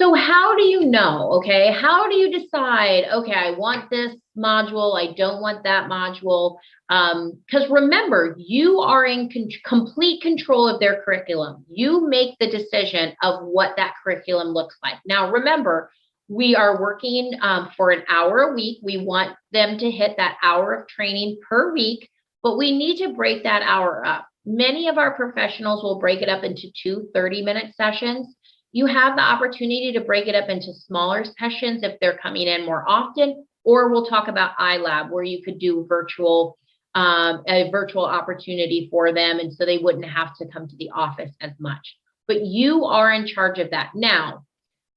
So how do you know? Okay. How do you decide, okay, I want this module, I don't want that module? Because remember, you are in complete control of their curriculum. You make the decision of what that curriculum looks like. Now, remember, we are working for an hour a week. We want them to hit that hour of training per week, but we need to break that hour up. Many of our professionals will break it up into two 30-minute sessions. You have the opportunity to break it up into smaller sessions if they're coming in more often, or we'll talk about iLab where you could do a virtual opportunity for them. And so they wouldn't have to come to the office as much, but you are in charge of that. Now,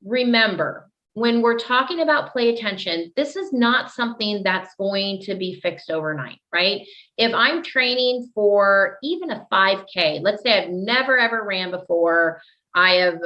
remember, when we're talking about play attention, this is not something that's going to be fixed overnight, right? If I'm training for even a 5K, let's say I've never ever ran before, I've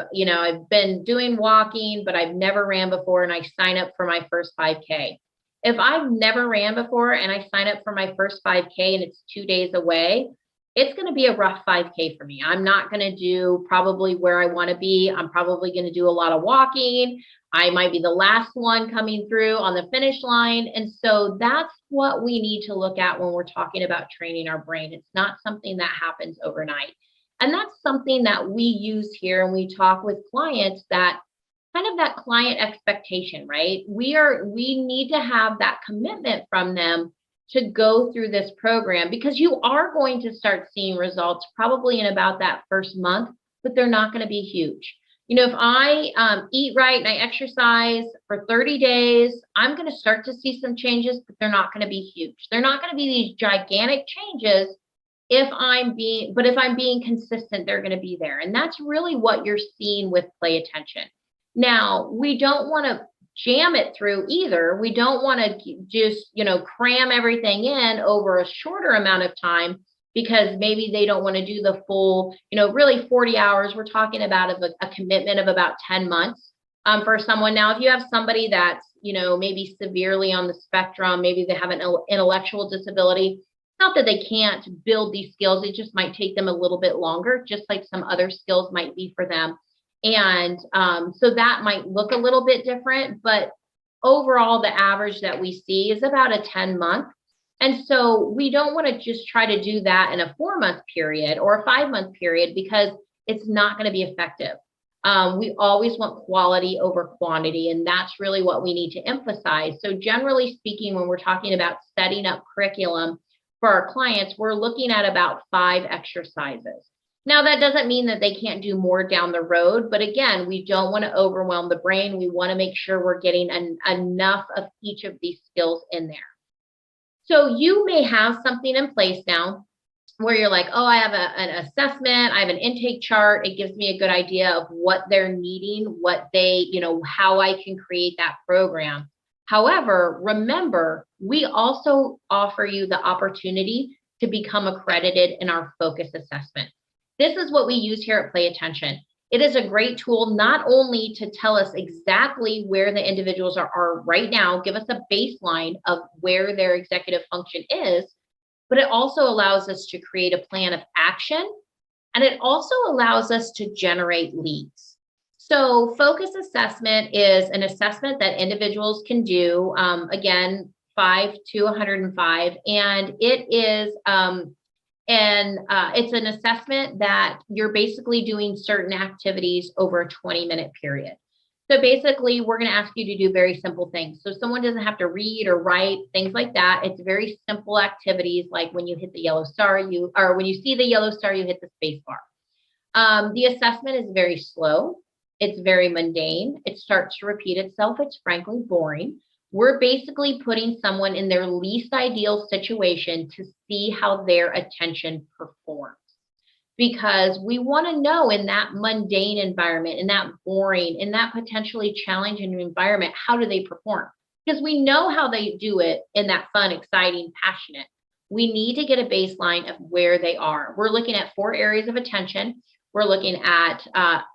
been doing walking, but I've never ran before, and I sign up for my first 5K. If I've never ran before and I sign up for my first 5K and it's 2 days away, it's going to be a rough 5K for me. I'm not going to do probably where I want to be. I'm probably going to do a lot of walking. I might be the last one coming through on the finish line. And so that's what we need to look at when we're talking about training our brain. It's not something that happens overnight. And that's something that we use here and we talk with clients, that kind of that client expectation, right? We need to have that commitment from them to go through this program, because you are going to start seeing results probably in about that first month, but they're not going to be huge. If I eat right and I exercise for 30 days, I'm going to start to see some changes, but they're not going to be huge. They're not going to be these gigantic changes. If I'm being consistent, they're going to be there. And that's really what you're seeing with play attention. Now, we don't want to jam it through either. We don't want to just, cram everything in over a shorter amount of time, because maybe they don't want to do the full, really 40 hours. We're talking about a commitment of about 10 months for someone. Now, if you have somebody that's, maybe severely on the spectrum, maybe they have an intellectual disability, not that they can't build these skills, it just might take them a little bit longer, just like some other skills might be for them. And so that might look a little bit different, but overall, the average that we see is about a 10-month. And so we don't want to just try to do that in a 4-month period or a 5-month period, because it's not going to be effective. We always want quality over quantity, and that's really what we need to emphasize. So generally speaking, when we're talking about setting up curriculum for our clients, we're looking at about 5 exercises. Now, that doesn't mean that they can't do more down the road, but again, we don't want to overwhelm the brain. We want to make sure we're getting enough of each of these skills in there. So you may have something in place now where you're like, oh, I have an assessment, I have an intake chart. It gives me a good idea of what they're needing, how I can create that program. However, remember, we also offer you the opportunity to become accredited in our focus assessment. This is what we use here at Play Attention. It is a great tool, not only to tell us exactly where the individuals are right now, give us a baseline of where their executive function is, but it also allows us to create a plan of action, and it also allows us to generate leads. So focus assessment is an assessment that individuals can do, again, 5 to 105, and it is it's an assessment that you're basically doing certain activities over a 20-minute period. So basically, we're going to ask you to do very simple things. So someone doesn't have to read or write, things like that. It's very simple activities, like when you hit the yellow star, when you see the yellow star, you hit the space bar. The assessment is very slow. It's very mundane. It starts to repeat itself. It's frankly boring. We're basically putting someone in their least ideal situation to see how their attention performs. Because we want to know, in that mundane environment, in that boring, in that potentially challenging environment, how do they perform? Because we know how they do it in that fun, exciting, passionate. We need to get a baseline of where they are. We're looking at 4 areas of attention. We're looking at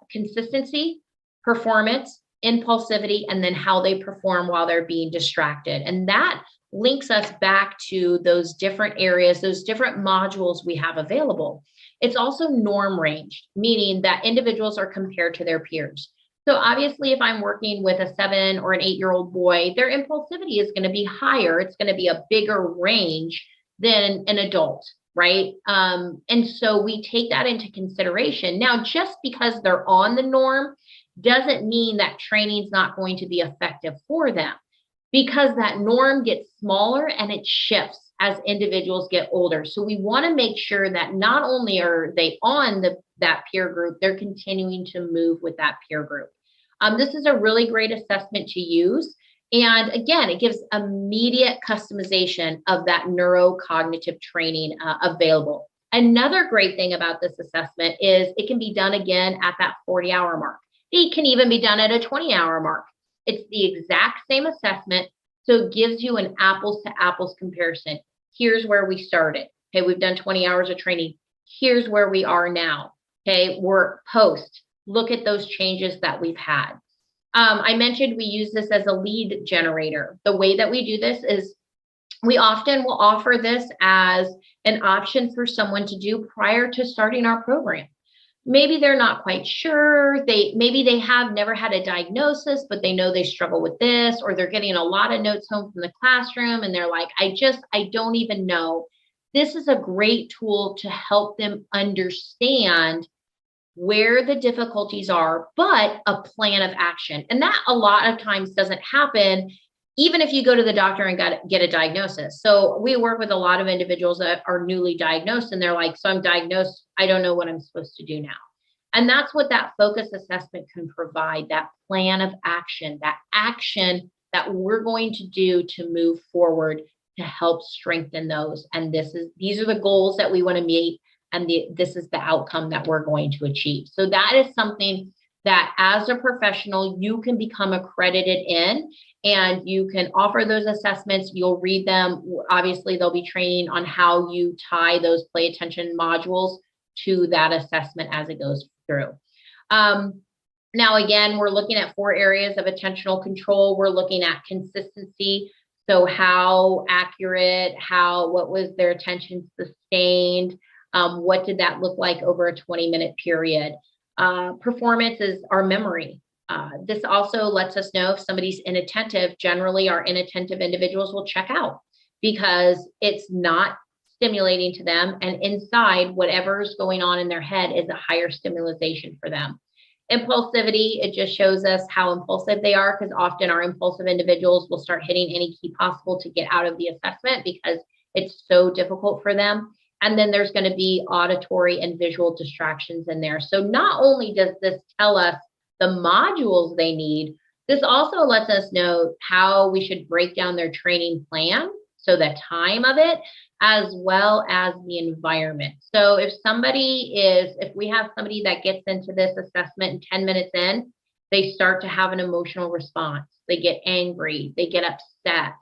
consistency, performance, impulsivity, and then how they perform while they're being distracted. And that links us back to those different areas, those different modules we have available. It's also norm ranged, meaning that individuals are compared to their peers. So obviously, if I'm working with a 7 or an 8-year-old boy, their impulsivity is going to be higher. It's going to be a bigger range than an adult, right? And so we take that into consideration. Now, just because they're on the norm doesn't mean that training is not going to be effective for them, because that norm gets smaller and it shifts as individuals get older. So we want to make sure that not only are they on that peer group, they're continuing to move with that peer group. This is a really great assessment to use. And again, it gives immediate customization of that neurocognitive training available. Another great thing about this assessment is it can be done again at that 40-hour mark. It can even be done at a 20-hour mark. It's the exact same assessment, so it gives you an apples to apples comparison. Here's where we started. Okay, we've done 20 hours of training. Here's where we are now. Okay, we're post. Look at those changes that we've had. I mentioned we use this as a lead generator. The way that we do this is we often will offer this as an option for someone to do prior to starting our program. Maybe they're not quite sure. Maybe they have never had a diagnosis, but they know they struggle with this, or they're getting a lot of notes home from the classroom and they're like, I don't even know. This is a great tool to help them understand where the difficulties are, but a plan of action. And that a lot of times doesn't happen, even if you go to the doctor and get a diagnosis. So we work with a lot of individuals that are newly diagnosed and they're like, so I'm diagnosed, I don't know what I'm supposed to do now. And that's what that focus assessment can provide, that plan of action, that action that we're going to do to move forward to help strengthen those. And these are the goals that we want to meet, and this is the outcome that we're going to achieve. So that is something that as a professional, you can become accredited in, and you can offer those assessments. You'll read them. Obviously, they'll be training on how you tie those play attention modules to that assessment as it goes through. Now, again, we're looking at 4 areas of attentional control. We're looking at consistency. So how accurate, what was their attention sustained? What did that look like over a 20-minute period? Performance is our memory. This also lets us know if somebody's inattentive. Generally, our inattentive individuals will check out because it's not stimulating to them. And inside, whatever's going on in their head is a higher stimulation for them. Impulsivity, it just shows us how impulsive they are, because often our impulsive individuals will start hitting any key possible to get out of the assessment because it's so difficult for them. And then there's going to be auditory and visual distractions in there. So not only does this tell us the modules they need, this also lets us know how we should break down their training plan, so the time of it, as well as the environment. So if we have somebody that gets into this assessment and 10 minutes in, they start to have an emotional response. They get angry, they get upset.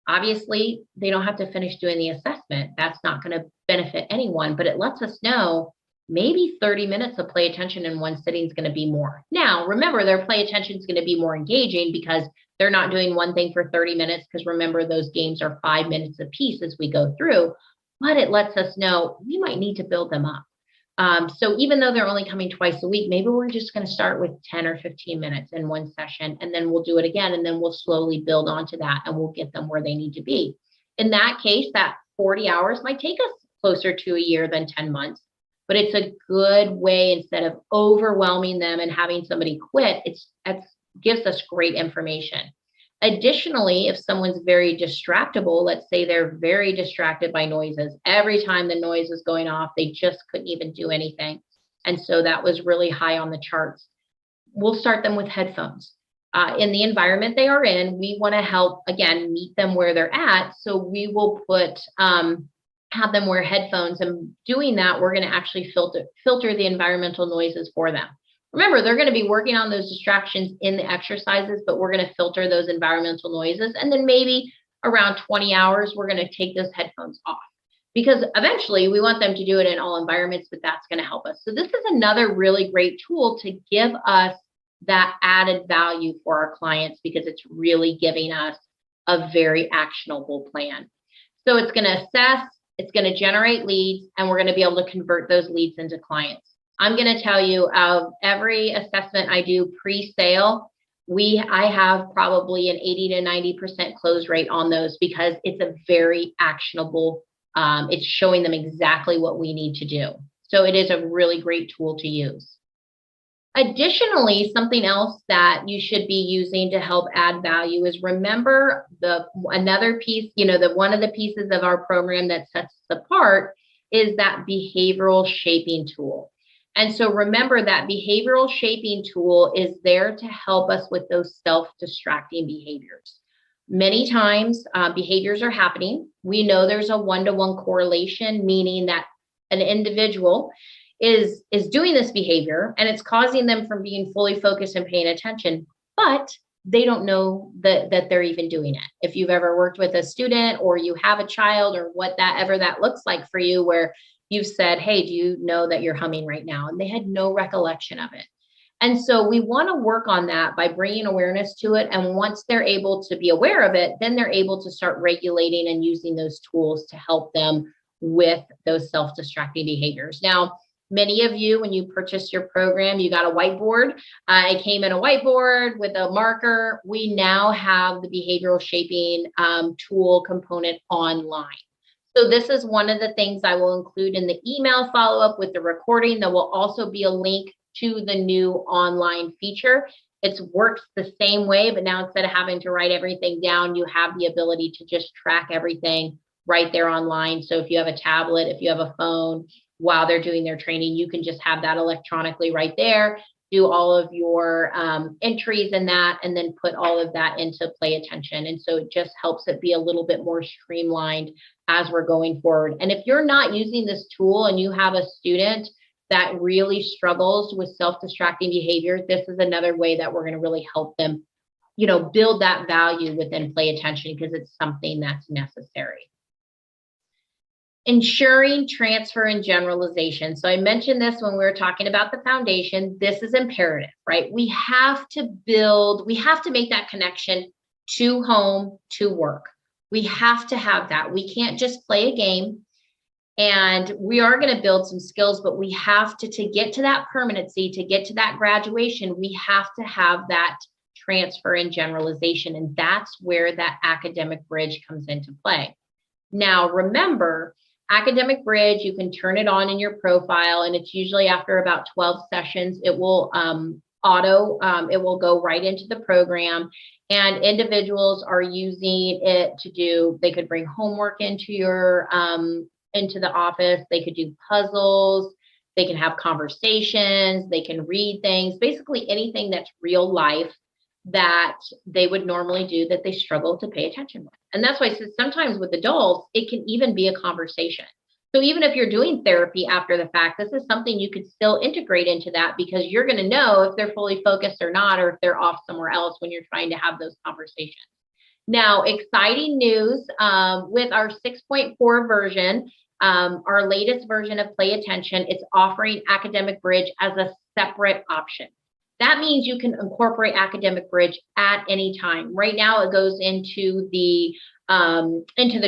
Obviously, they don't have to finish doing the assessment. That's not going to benefit anyone, but it lets us know maybe 30 minutes of play attention in one sitting is going to be more. Now, remember, their play attention is going to be more engaging because they're not doing one thing for 30 minutes, because remember, those games are 5 minutes apiece as we go through, but it lets us know we might need to build them up. So even though they're only coming twice a week, maybe we're just going to start with 10 or 15 minutes in one session, and then we'll do it again, and then we'll slowly build onto that, and we'll get them where they need to be. In that case, that 40 hours might take us closer to a year than 10 months, but it's a good way, instead of overwhelming them and having somebody quit, it gives us great information. Additionally, if someone's very distractible, let's say they're very distracted by noises, every time the noise was going off, they just couldn't even do anything. And so that was really high on the charts. We'll start them with headphones. In the environment they are in, we want to help, again, meet them where they're at. So we will have them wear headphones, and doing that, we're going to actually filter the environmental noises for them. Remember, they're going to be working on those distractions in the exercises, but we're going to filter those environmental noises. And then maybe around 20 hours, we're going to take those headphones off, because eventually we want them to do it in all environments, but that's going to help us. So this is another really great tool to give us that added value for our clients, because it's really giving us a very actionable plan. So it's going to assess, it's going to generate leads, and we're going to be able to convert those leads into clients. I'm going to tell you, of every assessment I do pre-sale, I have probably an 80 to 90% close rate on those, because it's a very actionable, it's showing them exactly what we need to do. So it is a really great tool to use. Additionally, something else that you should be using to help add value is, remember, another piece, one of the pieces of our program that sets us apart is that behavioral shaping tool. And so remember, that behavioral shaping tool is there to help us with those self-distracting behaviors. Many times behaviors are happening. We know there's a one-to-one correlation, meaning that an individual is doing this behavior and it's causing them from being fully focused and paying attention, but they don't know that they're even doing it. If you've ever worked with a student, or you have a child, or whatever that looks like for you, where you've said, hey, do you know that you're humming right now? And they had no recollection of it. And so we want to work on that by bringing awareness to it. And once they're able to be aware of it, then they're able to start regulating and using those tools to help them with those self-distracting behaviors. Now, many of you, when you purchased your program, you got a whiteboard. It came in a whiteboard with a marker. We now have the behavioral shaping tool component online. So this is one of the things I will include in the email follow-up with the recording. There will also be a link to the new online feature. It works the same way, but now instead of having to write everything down, you have the ability to just track everything right there online. So if you have a tablet, if you have a phone, while they're doing their training, you can just have that electronically right there, do all of your entries in that, and then put all of that into Play Attention. And so it just helps it be a little bit more streamlined as we're going forward. And if you're not using this tool and you have a student that really struggles with self-distracting behavior, this is another way that we're going to really help them, build that value within Play Attention, because it's something that's necessary. Ensuring transfer and generalization. So I mentioned this when we were talking about the foundation. This is imperative, right? We have to make that connection to home, to work. We have to have that. We can't just play a game. And we are going to build some skills, but we have to get to that permanency, to get to that graduation, we have to have that transfer and generalization. And that's where that academic bridge comes into play. Now, remember, Academic Bridge, you can turn it on in your profile, and it's usually after about 12 sessions, it will it will go right into the program, and individuals are using it they could bring homework into into the office, they could do puzzles, they can have conversations, they can read things, basically anything that's real life that they would normally do that they struggle to pay attention with. And that's why sometimes with adults, it can even be a conversation. So even if you're doing therapy after the fact, this is something you could still integrate into that, because you're going to know if they're fully focused or not, or if they're off somewhere else when you're trying to have those conversations. Now, exciting news with our 6.4 version, our latest version of Play Attention, it's offering Academic Bridge as a separate option. That means you can incorporate Academic Bridge at any time. Right now, it goes into the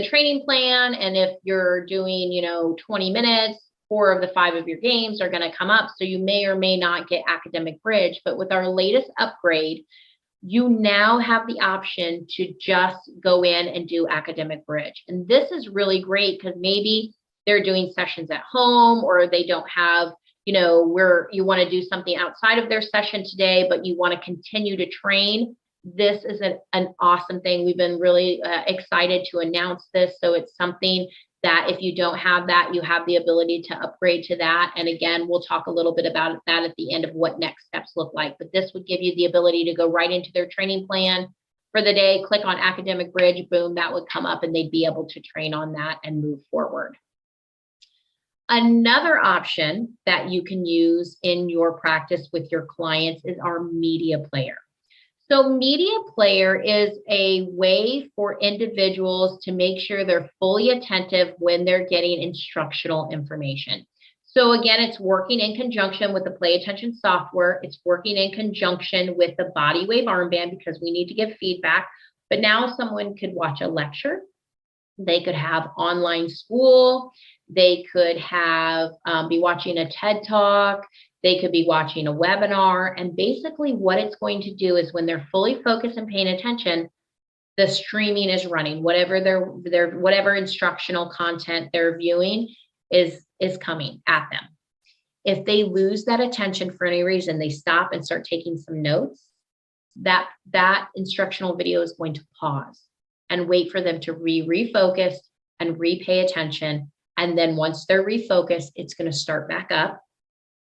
training plan, and if you're doing, 20 minutes, 4 of the 5 of your games are going to come up, so you may or may not get Academic Bridge. But with our latest upgrade, you now have the option to just go in and do Academic Bridge. And this is really great, because maybe they're doing sessions at home, or they don't have, where you want to do something outside of their session today, but you want to continue to train. This is an awesome thing. We've been really excited to announce this. So it's something that if you don't have that, you have the ability to upgrade to that. And again, we'll talk a little bit about that at the end of what next steps look like. But this would give you the ability to go right into their training plan for the day, click on Academic Bridge, boom, that would come up, and they'd be able to train on that and move forward. Another option that you can use in your practice with your clients is our media player. So media player is a way for individuals to make sure they're fully attentive when they're getting instructional information. So again, it's working in conjunction with the Play Attention software. It's working in conjunction with the Body Wave armband, because we need to give feedback. But now someone could watch a lecture. They could have online school. They could have be watching a TED Talk. They could be watching a webinar. And basically what it's going to do is when they're fully focused and paying attention, the streaming is running. Whatever their whatever instructional content they're viewing is coming at them. If they lose that attention for any reason, they stop and start taking some notes, that instructional video is going to pause and wait for them to refocus and repay attention. And then once they're refocused, it's going to start back up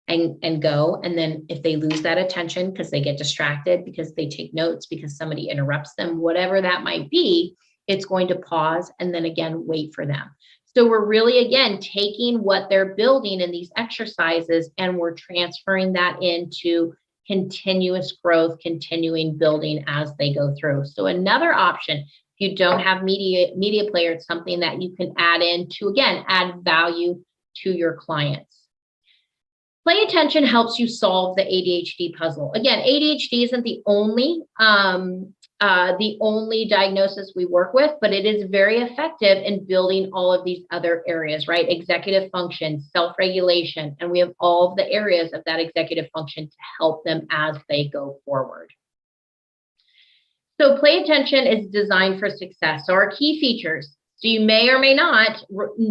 and go. And then if they lose that attention because they get distracted, because they take notes, because somebody interrupts them, whatever that might be, it's going to pause and then again, wait for them. So we're really, again, taking what they're building in these exercises and we're transferring that into continuous growth, continuing building as they go through. So another option, if you don't have media player, it's something that you can add in to, again, add value to your clients. Play attention helps you solve the ADHD puzzle. Again, ADHD isn't the only diagnosis we work with, but it is very effective in building all of these other areas, right? Executive function, self-regulation, and we have all of the areas of that executive function to help them as they go forward. So play attention is designed for success. So our key features. So you may or may not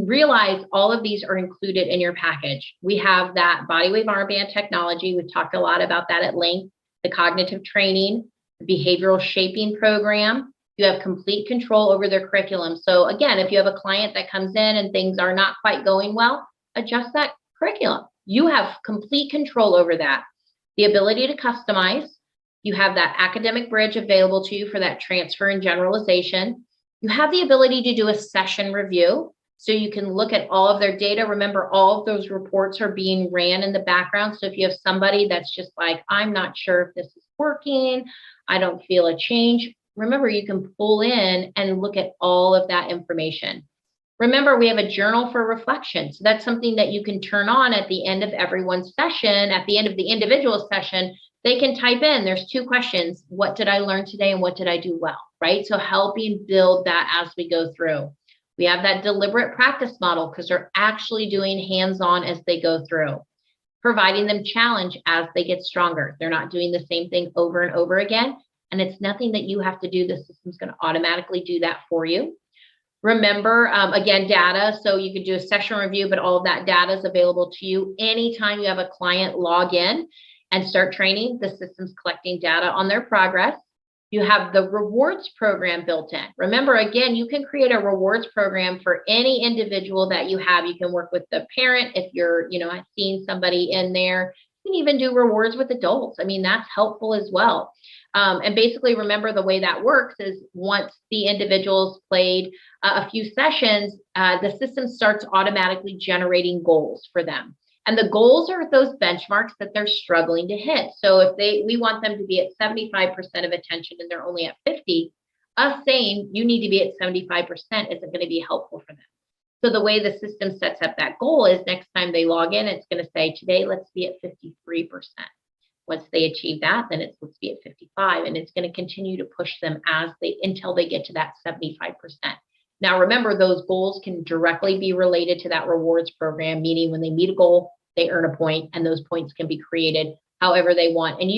realize all of these are included in your package. We have that Bodywave armband technology. We've talked a lot about that at length. The cognitive training, the behavioral shaping program. You have complete control over their curriculum. So again, if you have a client that comes in and things are not quite going well, adjust that curriculum. You have complete control over that. The ability to customize. You have that academic bridge available to you for that transfer and generalization. You have the ability to do a session review. So you can look at all of their data. Remember, all of those reports are being ran in the background. So if you have somebody that's just like, I'm not sure if this is working, I don't feel a change. Remember, you can pull in and look at all of that information. Remember, we have a journal for reflection. So that's something that you can turn on at the end of everyone's session, at the end of the individual session. They can type in, there's 2 questions. What did I learn today and what did I do well, right? So helping build that as we go through. We have that deliberate practice model because they're actually doing hands-on as they go through, providing them challenge as they get stronger. They're not doing the same thing over and over again. And it's nothing that you have to do. The system's going to automatically do that for you. Remember, again, data. So you could do a session review, but all of that data is available to you anytime you have a client log in and start training. The system's collecting data on their progress. You have the rewards program built in. Remember, again, you can create a rewards program for any individual that you have. You can work with the parent if you're, seeing somebody in there. You can even do rewards with adults. I mean, that's helpful as well. And basically, remember, the way that works is once the individual's played a few sessions, the system starts automatically generating goals for them. And the goals are those benchmarks that they're struggling to hit. So if we want them to be at 75% of attention and they're only at 50, us saying you need to be at 75% isn't going to be helpful for them. So the way the system sets up that goal is next time they log in, it's going to say, today, let's be at 53%. Once they achieve that, then it's let's be at 55, and it's going to continue to push them until they get to that 75%. Now, remember, those goals can directly be related to that rewards program, meaning when they meet a goal, they earn a point, and those points can be created however they want. And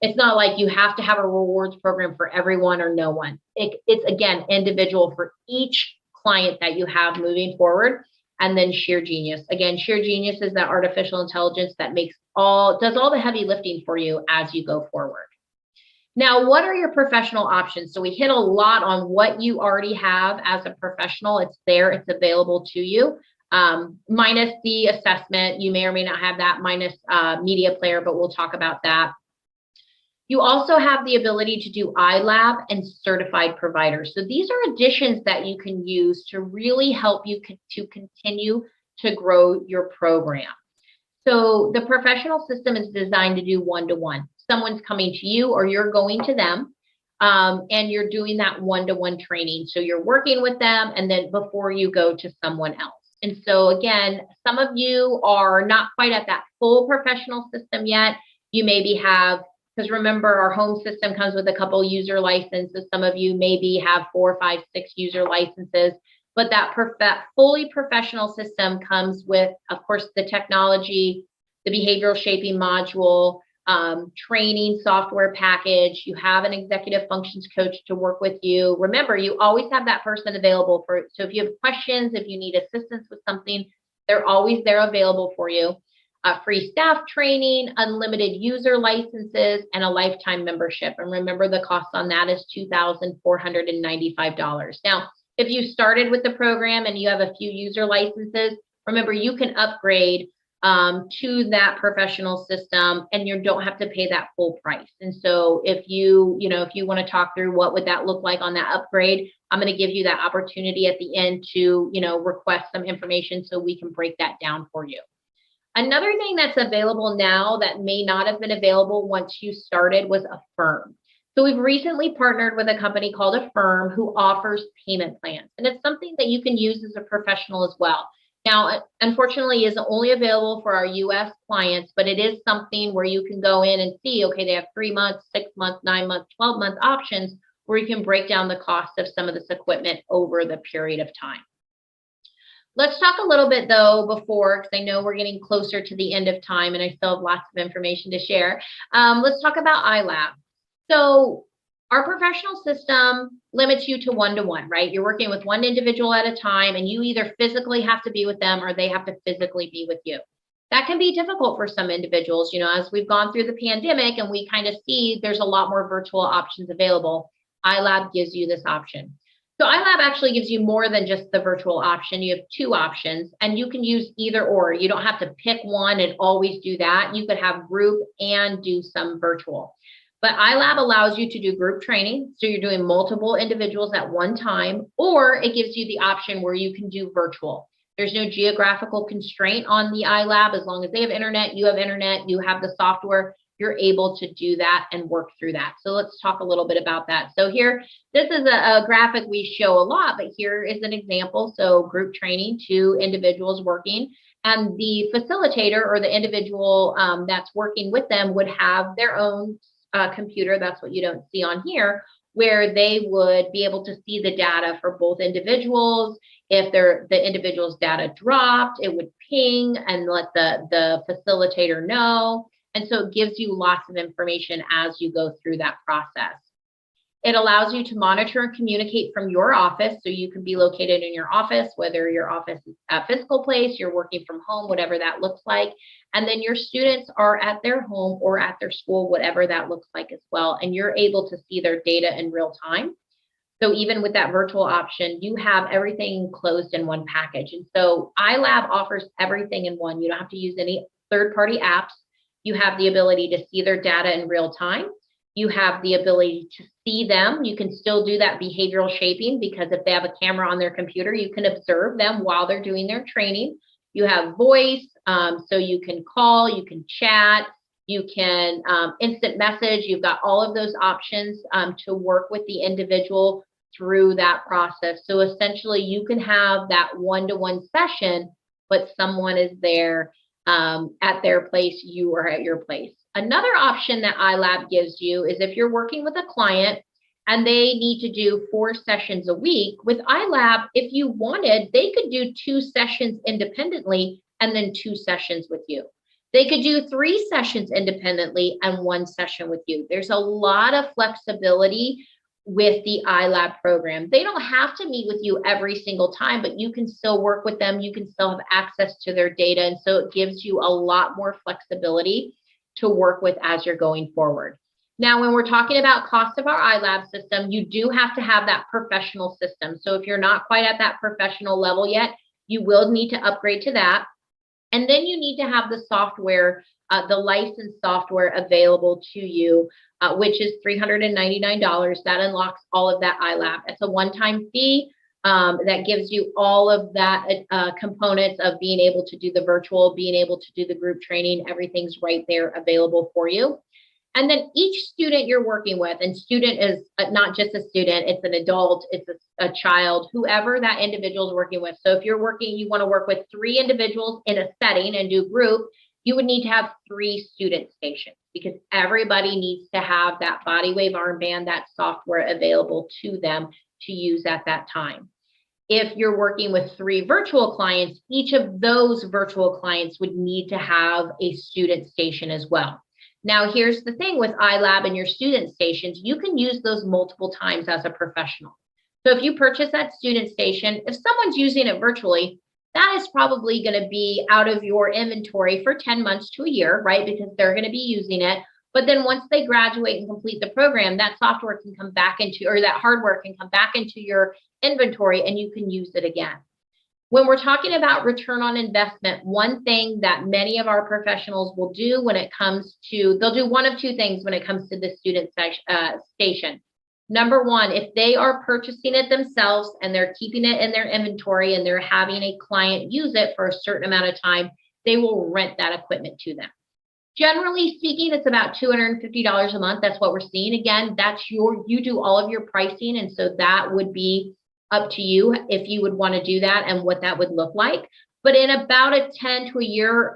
it's not like you have to have a rewards program for everyone or no one. It's, again, individual for each client that you have moving forward. And then Sheer Genius. Again, Sheer Genius is that artificial intelligence that does all the heavy lifting for you as you go forward. Now, what are your professional options? So we hit a lot on what you already have as a professional. It's there, it's available to you. Minus the assessment, you may or may not have that, minus media player, but we'll talk about that. You also have the ability to do iLab and certified providers. So these are additions that you can use to really help you to continue to grow your program. So the professional system is designed to do one-to-one. Someone's coming to you or you're going to them, and you're doing that one-to-one training. So you're working with them and then before you go to someone else. And so again, some of you are not quite at that full professional system yet. You maybe have, because remember, our home system comes with a couple user licenses. Some of you maybe have 4, 5, 6 user licenses. but that fully professional system comes with, of course, the technology, the behavioral shaping module, training software package. You have an executive functions coach to work with you. Remember, you always have that person available for, so if you have questions, if you need assistance with something, they're always there available for you. Free staff training, unlimited user licenses, and a lifetime membership. And remember, the cost on that is $2,495. Now, if you started with the program and you have a few user licenses, remember, you can upgrade to that professional system, and you don't have to pay that full price. And so if you want to talk through what would that look like on that upgrade, I'm going to give you that opportunity at the end to, request some information so we can break that down for you. Another thing that's available now that may not have been available once you started was Affirm. So we've recently partnered with a company called Affirm who offers payment plans, and it's something that you can use as a professional as well. Now, unfortunately, is only available for our US clients, but it is something where you can go in and see, okay, they have 3 months, 6 months, 9 months, 12-month options where you can break down the cost of some of this equipment over the period of time. Let's talk a little bit though before, because I know we're getting closer to the end of time and I still have lots of information to share. Let's talk about iLab. So our professional system limits you to one-to-one, right? You're working with one individual at a time, and you either physically have to be with them or they have to physically be with you. That can be difficult for some individuals, as we've gone through the pandemic and we kind of see there's a lot more virtual options available. iLab gives you this option. So iLab actually gives you more than just the virtual option. You have 2 options, and you can use either or. You don't have to pick one and always do that. You could have group and do some virtual. But iLab allows you to do group training, so you're doing multiple individuals at one time, or it gives you the option where you can do virtual. There's no geographical constraint on the iLab. As long as they have internet, you have the software, you're able to do that and work through that. So let's talk a little bit about that. So here, this is a graphic we show a lot, but here is an example. So group training, 2 individuals working, and the facilitator or the individual that's working with them would have their own computer. That's what you don't see on here, where they would be able to see the data for both individuals. If the individual's data dropped, it would ping and let the facilitator know. And so it gives you lots of information as you go through that process. It allows you to monitor and communicate from your office. So you can be located in your office, whether your office is a physical place, you're working from home, whatever that looks like. And then your students are at their home or at their school, whatever that looks like as well. And you're able to see their data in real time. So even with that virtual option, you have everything closed in one package. And so iLab offers everything in one. You don't have to use any third-party apps. You have the ability to see their data in real time. You have the ability to see them. You can still do that behavioral shaping, because if they have a camera on their computer, you can observe them while they're doing their training. You have voice, so you can call, you can chat, you can instant message. You've got all of those options to work with the individual through that process. So essentially, you can have that one-to-one session, but someone is there at their place, you are at your place. Another option that iLab gives you is if you're working with a client and they need to do 4 sessions a week, with iLab, if you wanted, they could do 2 sessions independently and then 2 sessions with you. They could do 3 sessions independently and 1 session with you. There's a lot of flexibility with the iLab program. They don't have to meet with you every single time, but you can still work with them. You can still have access to their data. And so it gives you a lot more flexibility to work with as you're going forward. Now, when we're talking about cost of our iLab system, you do have to have that professional system. So if you're not quite at that professional level yet, you will need to upgrade to that. And then you need to have the software, the licensed software available to you, which is $399. That unlocks all of that iLab. It's a one-time fee that gives you all of that components of being able to do the virtual, being able to do the group training. Everything's right there available for you. And then each student you're working with, and student is not just a student, it's an adult, it's a child, whoever that individual is working with. So if you want to work with 3 individuals in a setting and do group, you would need to have 3 student stations, because everybody needs to have that body wave armband, that software available to them to use at that time. If you're working with 3 virtual clients, each of those virtual clients would need to have a student station as well. Now, here's the thing with iLab and your student stations, you can use those multiple times as a professional. So if you purchase that student station, if someone's using it virtually, that is probably going to be out of your inventory for 10 months to a year, right? Because they're going to be using it. But then once they graduate and complete the program, that software can come back into, or that hardware can come back into your inventory and you can use it again. When we're talking about return on investment, one thing that many of our professionals will do when it comes to, they'll do one of 2 things when it comes to the student station. Number one, if they are purchasing it themselves and they're keeping it in their inventory and they're having a client use it for a certain amount of time, they will rent that equipment to them. Generally speaking, it's about $250 a month. That's what we're seeing. Again, that's you do all of your pricing. And so that would be up to you if you would want to do that and what that would look like. But in about a 10 to a year,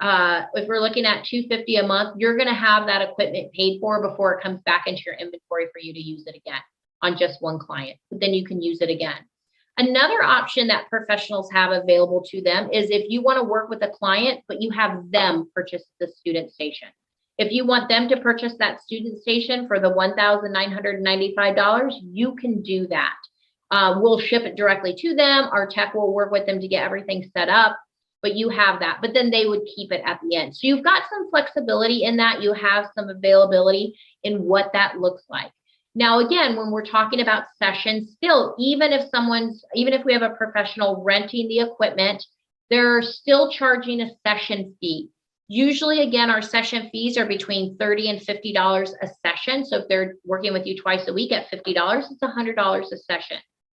if we're looking at $250 a month, you're going to have that equipment paid for before it comes back into your inventory for you to use it again on just one client. But then you can use it again. Another option that professionals have available to them is if you want to work with a client, but you have them purchase the student station. If you want them to purchase that student station for the $1,995, you can do that. We'll ship it directly to them. Our tech will work with them to get everything set up, but you have that. But then they would keep it at the end. So you've got some flexibility in that. You have some availability in what that looks like. Now, again, when we're talking about sessions, still, even if we have a professional renting the equipment, they're still charging a session fee. Usually, again, our session fees are between $30 and $50 a session. So if they're working with you twice a week at $50, it's $100 a session.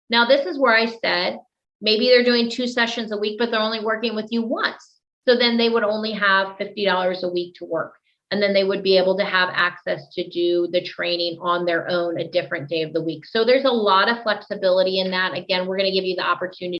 Now, this is where I said, maybe they're doing 2 sessions a week, but they're only working with you once. So then they would only have $50 a week to work. And then they would be able to have access to do the training on their own a different day of the week. So there's a lot of flexibility in that. Again, we're going to give you the opportunity